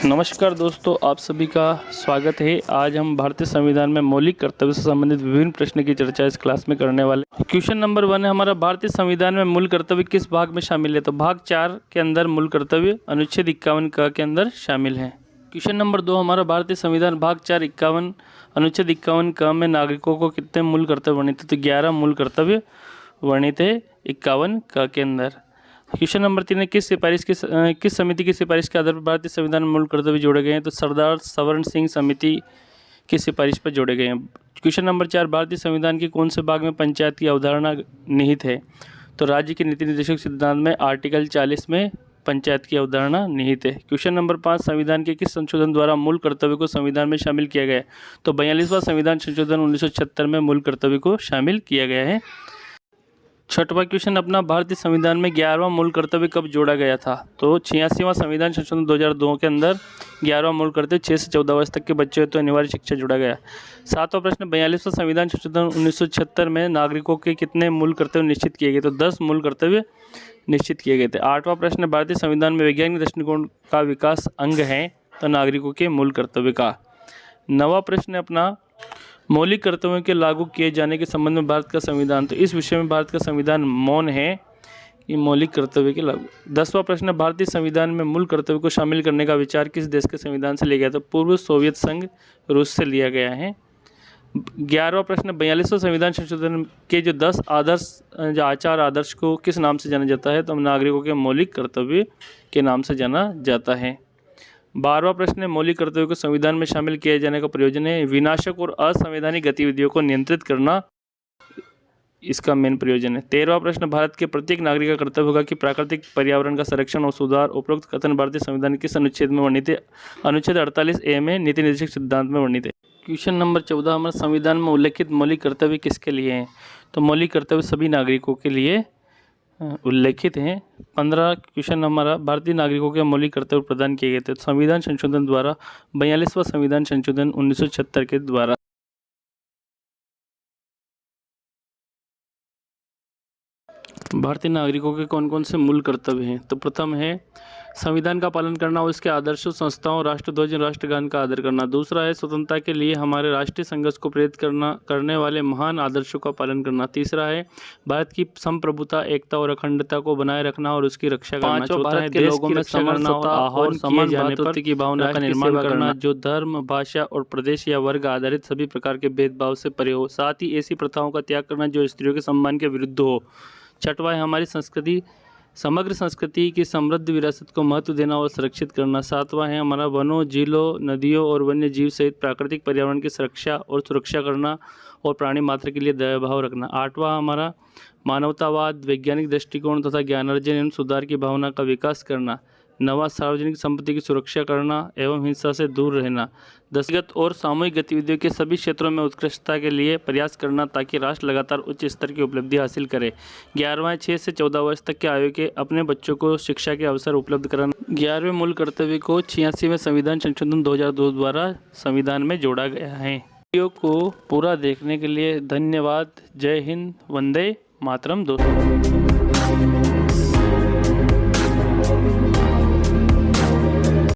नमस्कार दोस्तों, आप सभी का स्वागत है। आज हम भारतीय संविधान में मौलिक कर्तव्य से संबंधित विभिन्न प्रश्न की चर्चा इस क्लास में करने वाले। क्वेश्चन नंबर 1 है हमारा, भारतीय संविधान में मूल कर्तव्य किस भाग में शामिल है? तो भाग 4 के अंदर मूल कर्तव्य अनुच्छेद 51 क के अंदर शामिल है। क्वेश्चन नंबर 2 हमारा, भारतीय संविधान भाग 4 51 अनुच्छेद 51 क में नागरिकों को कितने मूल कर्तव्य वर्णित है? तो 11 मूल कर्तव्य वर्णित है 51 क के अंदर। क्वेश्चन नंबर 3 है, किस समिति की सिफारिश के आधार पर भारतीय संविधान में मूल कर्तव्य जोड़े गए हैं? तो सरदार सवर्ण सिंह समिति की सिफारिश पर जोड़े गए हैं। क्वेश्चन नंबर 4, भारतीय संविधान के कौन से भाग में पंचायत की अवधारणा निहित है? तो राज्य के नीति निर्देशक सिद्धांत में आर्टिकल 40 में पंचायत की अवधारणा निहित है। क्वेश्चन नंबर 5, संविधान के किस संशोधन द्वारा मूल कर्तव्य को संविधान में शामिल किया गया है? तो 42वां संविधान संशोधन 1976 में मूल कर्तव्य को शामिल किया गया है। छठवां क्वेश्चन अपना, भारतीय संविधान में 11वां मूल कर्तव्य कब जोड़ा गया था? तो 86वां संविधान संशोधन 2002 के अंदर 11वां मूल कर्तव्य 6 से 14 वर्ष तक के बच्चे तो अनिवार्य शिक्षा जोड़ा गया। 7वां प्रश्न, 42वां संविधान संशोधन 1976 में नागरिकों के कितने मूल कर्तव्य निश्चित किए गए? तो 10 मूल कर्तव्य निश्चित किए गए थे। 8वां प्रश्न, भारतीय संविधान में वैज्ञानिक दृष्टिकोण का विकास अंग है? तो नागरिकों के मूल कर्तव्य का। 9वां प्रश्न अपना, मौलिक कर्तव्यों के लागू किए जाने के संबंध में भारत का संविधान। तो इस विषय में भारत का संविधान मौन है कि मौलिक कर्तव्य के लागू। 10वां प्रश्न, भारतीय संविधान में मूल कर्तव्य को शामिल करने का विचार किस देश के संविधान से लिया गया? तो पूर्व सोवियत संघ रूस से लिया गया है। 11वां प्रश्न, 42वां संविधान संशोधन के जो 10 आचार आदर्श को किस नाम से जाना जाता है? तो नागरिकों के मौलिक कर्तव्य के नाम से जाना जाता है। 12वां प्रश्न, मौलिक कर्तव्यों को संविधान में शामिल किए जाने का प्रयोजन है विनाशक और असंवैधानिक गतिविधियों को नियंत्रित करना, इसका मेन प्रयोजन है। 13वां प्रश्न, भारत के प्रत्येक नागरिक का कर्तव्य होगा कि प्राकृतिक पर्यावरण का संरक्षण और सुधार। उपरोक्त कथन भारतीय संविधान किस अनुच्छेद में वर्णित है? अनुच्छेद 48A में नीति निर्देशक सिद्धांत में वर्णित है। क्वेश्चन नंबर 14 हमारे, संविधान में उल्लेखित मौलिक कर्तव्य किसके लिए हैं? तो मौलिक कर्तव्य सभी नागरिकों के लिए उल्लेखित हैं। 15 क्वेश्चन हमारा, भारतीय नागरिकों के मौलिक कर्तव्य प्रदान किए गए थे? संविधान संशोधन द्वारा 42वां संविधान संशोधन 1976 के द्वारा। भारतीय नागरिकों के कौन कौन से मूल कर्तव्य हैं? तो प्रथम है संविधान का पालन करना और इसके आदर्शों, संस्थाओं, राष्ट्रध्वज, राष्ट्रगान का आदर करना। दूसरा है स्वतंत्रता के लिए हमारे राष्ट्रीय संघर्ष को प्रेरित करने वाले महान आदर्शों का पालन करना। तीसरा है भारत की संप्रभुता, एकता और अखंडता को बनाए रखना और उसकी रक्षा करना। चौथा है देश की रक्षा करना और आह्वान किए जाने पर की भावना का निर्माण करना जो धर्म, भाषा और प्रदेश या वर्ग आधारित सभी प्रकार के भेदभाव से परे हो। साथ ही ऐसी प्रथाओं का त्याग करना जो स्त्रियों के सम्मान के विरुद्ध हो। छठवां है हमारी संस्कृति, समग्र संस्कृति की समृद्ध विरासत को महत्व देना और संरक्षित करना। सातवां है हमारा वनों, झीलों, नदियों और वन्य जीव सहित प्राकृतिक पर्यावरण की सुरक्षा और सुरक्षा करना और प्राणी मात्र के लिए दयाभाव रखना। आठवां हमारा मानवतावाद, वैज्ञानिक दृष्टिकोण तथा ज्ञानार्जन एवं सुधार की भावना का विकास करना। नवा सार्वजनिक संपत्ति की सुरक्षा करना एवं हिंसा से दूर रहना। व्यक्तिगत और सामूहिक गतिविधियों के सभी क्षेत्रों में उत्कृष्टता के लिए प्रयास करना ताकि राष्ट्र लगातार उच्च स्तर की उपलब्धि हासिल करे। 11वां 6 से 14 वर्ष तक के आयु के अपने बच्चों को शिक्षा के अवसर उपलब्ध कराना। 11वें मूल कर्तव्य को 86वें संविधान संशोधन 2002 द्वारा संविधान में जोड़ा गया है। वीडियो को पूरा देखने के लिए धन्यवाद। जय हिंद, वंदे मातरम दोस्तों।